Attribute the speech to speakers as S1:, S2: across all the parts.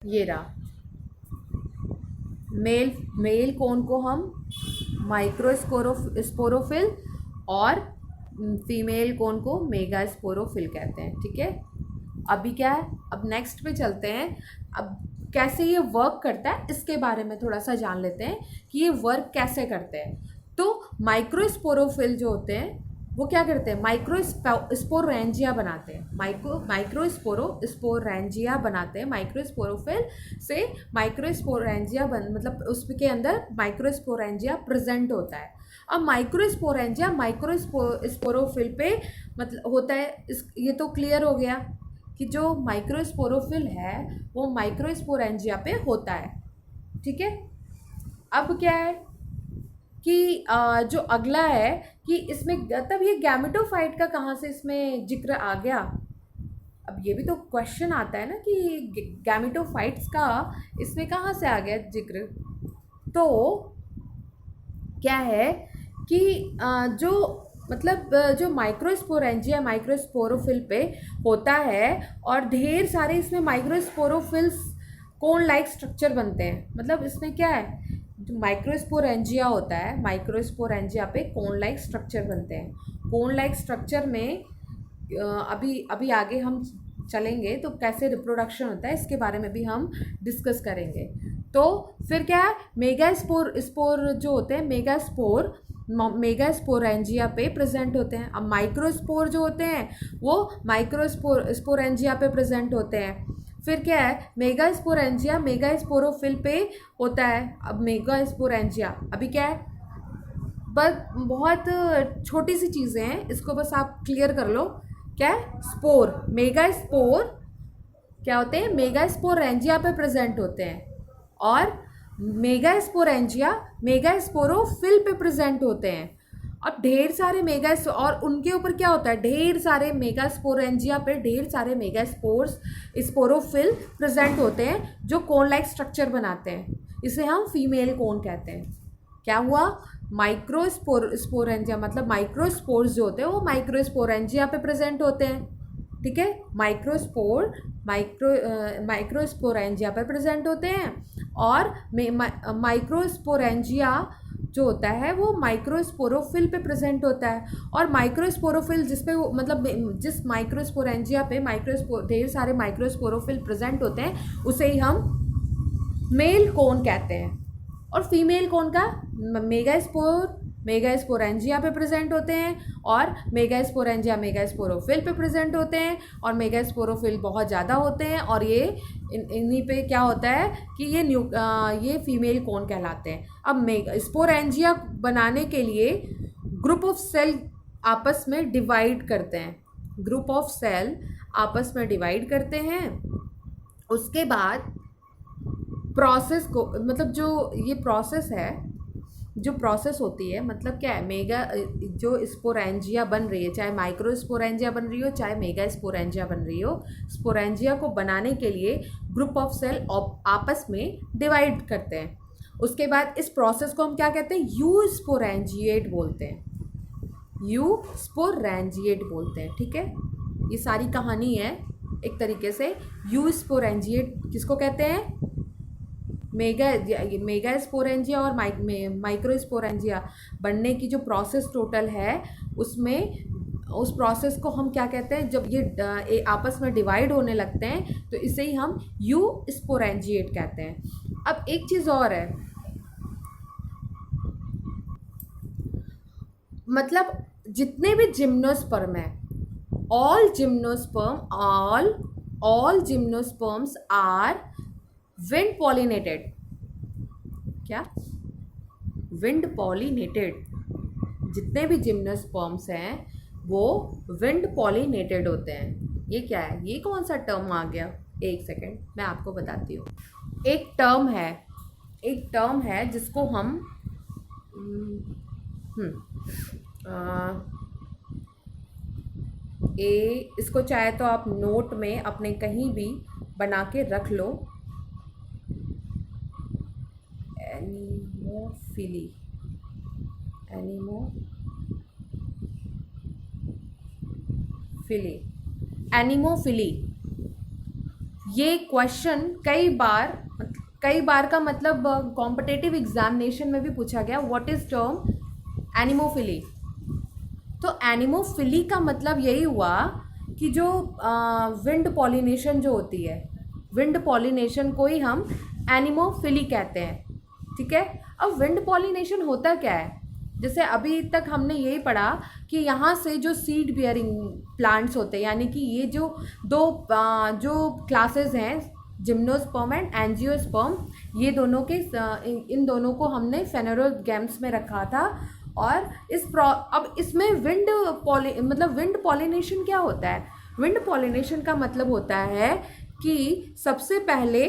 S1: ये रहा। Mail mail कौन को हम माइक्रोस्पोरोफिल और फीमेल कौन को मेगास्पोरोफिल कहते हैं। ठीक है, अभी क्या है, अब नेक्स्ट पे चलते हैं। अब कैसे ये वर्क करता है इसके बारे में थोड़ा सा जान लेते हैं कि ये वर्क कैसे करते हैं। तो माइक्रोस्पोरोफिल जो होते हैं वो क्या करते हैं, माइक्रोस्पोरेंजिया बनाते हैं। माइक्रोस्पोरेंजिया बनाते हैं। माइक्रोस्पोरोफिल से माइक्रोस्पोरेंजिया मतलब उसके अंदर माइक्रोस्पोरेंजिया प्रेजेंट होता है। अब माइक्रोस्पोरेंजिया माइक्रोस्पोरोफिल पे मतलब होता है। ये तो क्लियर हो गया कि जो माइक्रोस्पोरोफिल है वो माइक्रोस्पोरेंजिया पे होता है। ठीक है, अब क्या है कि जो अगला है कि इसमें तब ये गैमेटोफाइट का कहाँ से इसमें जिक्र आ गया। अब ये भी तो क्वेश्चन आता है ना कि गैमेटोफाइट्स का इसमें कहाँ से आ गया जिक्र। तो क्या है कि जो मतलब जो माइक्रोस्पोरेंजिया माइक्रोस्पोरोफिल पे होता है और ढेर सारे इसमें माइक्रोस्पोरोफिल्स कोन लाइक स्ट्रक्चर बनते हैं। मतलब इसमें क्या है, जो माइक्रोस्पोरेंजिया होता है, माइक्रोस्पोरेंजिया पे कोन लाइक स्ट्रक्चर बनते हैं। कोन लाइक स्ट्रक्चर में अभी अभी आगे हम चलेंगे तो कैसे रिप्रोडक्शन होता है इसके बारे में भी हम डिस्कस करेंगे। तो फिर क्या है, स्पोर जो होते हैं मेगास्पोरेंजिया पे प्रेजेंट होते हैं। अब माइक्रोस्पोर जो होते हैं वो स्पोरेंजिया पे प्रेजेंट होते हैं। फिर क्या है, मेगास्पोरेंजिया मेगास्पोरोफिल पे होता है। अब मेगास्पोरेंजिया अभी क्या है, बस बहुत छोटी सी चीज़ें हैं, इसको बस आप क्लियर कर लो। क्या है, स्पोर मेगा स्पोर क्या होते हैं, मेगा स्पोरेंजिया पे प्रेजेंट होते हैं और मेगा स्पोरेंजिया मेगा स्पोरोफिल पे प्रेजेंट होते हैं। अब ढेर सारे मेगा और उनके ऊपर क्या होता है, ढेर सारे मेगा स्पोरेंजिया पे ढेर सारे मेगा स्पोरोफिल प्रेजेंट होते हैं जो कोन लाइक स्ट्रक्चर बनाते हैं। इसे हम फीमेल कोन कहते हैं। क्या हुआ, माइक्रोस्पोरेंजिया मतलब माइक्रोस्पोर्स जो होते हैं वो माइक्रोस्पोरेंजिया पे प्रेजेंट होते हैं। ठीक है, माइक्रोस्पोरेंजिया पे प्रेजेंट होते हैं और माइक्रोस्पोरेंजिया जो होता है वो माइक्रोस्पोरोफिल पे प्रेजेंट होता है। और माइक्रोस्पोरोफिल जिस पे मतलब जिस माइक्रोस्पोरेंजिया पे ढेर सारे माइक्रोस्पोरोफिल प्रेजेंट होते हैं उसे ही हम मेल कोन कहते हैं। और फीमेल कोन का मेगास्पोरेंजिया पे प्रेजेंट होते हैं और मेगास्पोरेंजिया मेगास्पोरोफिल पे प्रेजेंट होते हैं और मेगास्पोरोफिल बहुत ज़्यादा होते हैं। और ये इन्हीं पे क्या होता है कि ये फीमेल कोन कहलाते हैं। अब स्पोरेंजिया बनाने के लिए ग्रुप ऑफ सेल आपस में डिवाइड करते हैं। ग्रुप ऑफ सेल आपस में डिवाइड करते हैं। उसके बाद प्रोसेस को मतलब जो ये प्रोसेस है, जो प्रोसेस होती है मतलब क्या है, जो स्पोरेंजिया बन रही है, चाहे माइक्रो स्पोरेंजिया बन रही हो चाहे मेगा स्पोरेंजिया बन रही हो, स्पोरेंजिया को बनाने के लिए ग्रुप ऑफ सेल आपस में डिवाइड करते हैं। उसके बाद इस प्रोसेस को हम क्या कहते हैं, यू स्पोरेंजिएट बोलते हैं। यू स्पोरेंजिएट बोलते हैं। ठीक है, ये सारी कहानी है एक तरीके से। यू स्पोरेंजिएट किसको कहते हैं, मेगा स्पोरेंजिया और माइक्रो स्पोरेंजिया बनने की जो प्रोसेस टोटल है उसमें उस प्रोसेस को हम क्या कहते हैं, जब ये आपस में डिवाइड होने लगते हैं तो इसे ही हम यू स्पोरेंजिएट कहते हैं। अब एक चीज़ और है, मतलब जितने भी जिम्नोस्पर्म है, all gymnosperms are wind pollinated. क्या, विंड पॉलिनेटेड। जितने भी जिम्नोस्पर्म्स हैं वो विंड पॉलिनेटेड होते हैं। ये क्या है, ये कौन सा टर्म आ गया, एक सेकेंड मैं आपको बताती हूँ। एक टर्म है जिसको हम इसको चाहे तो आप नोट में अपने कहीं भी बना के रख लो। एनिमोफिली ये क्वेश्चन कई बार का मतलब कॉम्पिटेटिव एग्जामिनेशन में भी पूछा गया, व्हाट इज टर्म एनिमोफिली। तो एनिमोफिली का मतलब यही हुआ कि जो विंड पॉलिनेशन जो होती है, विंड पॉलिनेशन को ही हम एनिमोफिली कहते हैं, ठीक है। अब विंड पॉलिनेशन होता क्या है, जैसे अभी तक हमने यही पढ़ा कि यहाँ से जो सीड बियरिंग प्लांट्स होते हैं, यानी कि ये जो जो क्लासेस हैं, जिम्नोस्पर्म एंड एंजियोस्पर्म, ये दोनों के इन दोनों को हमने फेनेरोगैम्स में रखा था। और अब इसमें विंड पॉलिनेशन क्या होता है। विंड पॉलिनेशन का मतलब होता है कि सबसे पहले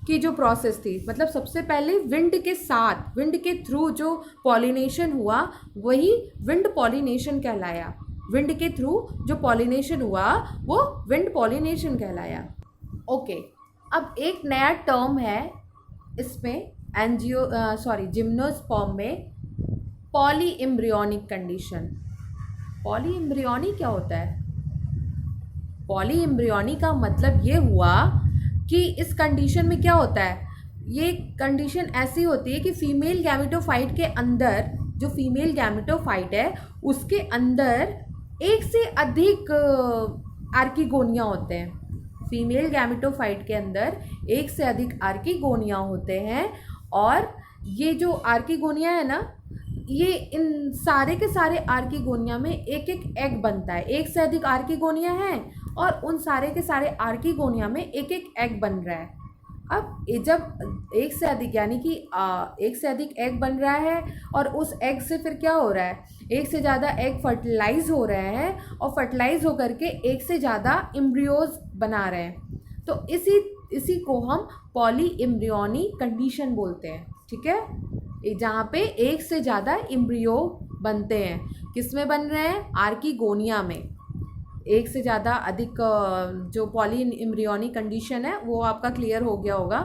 S1: की जो प्रोसेस थी, मतलब सबसे पहले विंड के साथ, विंड के थ्रू जो पॉलिनेशन हुआ वही विंड पॉलिनेशन कहलाया। विंड के थ्रू जो पॉलिनेशन हुआ वो विंड पॉलिनेशन कहलाया। ओके, अब एक नया टर्म है इसमें जिम्नोस्पर्म में, poly embryonic condition. Poly embryonic क्या होता है। पॉली एम्ब्रियोनिक का मतलब ये हुआ कि इस कंडीशन में क्या होता है, ये कंडीशन ऐसी होती है कि फीमेल गैमेटोफाइट के अंदर, जो फीमेल गैमेटोफाइट है उसके अंदर एक से अधिक आर्किगोनिया होते हैं। फीमेल गैमेटोफाइट के अंदर एक से अधिक आर्किगोनिया होते हैं, और ये जो आर्किगोनिया है ना, ये इन सारे के सारे आर्किगोनिया में एक एक एग बनता है। एक से अधिक आर्किगोनिया है और उन सारे के सारे आर्किगोनिया में एक एक एग बन रहा है। अब जब एक से अधिक, यानी कि एक से अधिक एग बन रहा है, और उस एग से फिर क्या हो रहा है, एक से ज़्यादा एग फर्टिलाइज हो रहे हैं, और फर्टिलाइज होकर के एक से ज़्यादा एम्ब्रियोज बना रहे हैं। तो इसी को हम पॉली एम्ब्रियोनी कंडीशन बोलते हैं, ठीक है। जहाँ पे एक से ज़्यादा एम्ब्रियो बनते हैं, किस में बन रहे हैं, आर्किगोनिया में। एक से ज़्यादा अधिक जो पॉली एम्ब्रियोनी कंडीशन है वो आपका क्लियर हो गया होगा।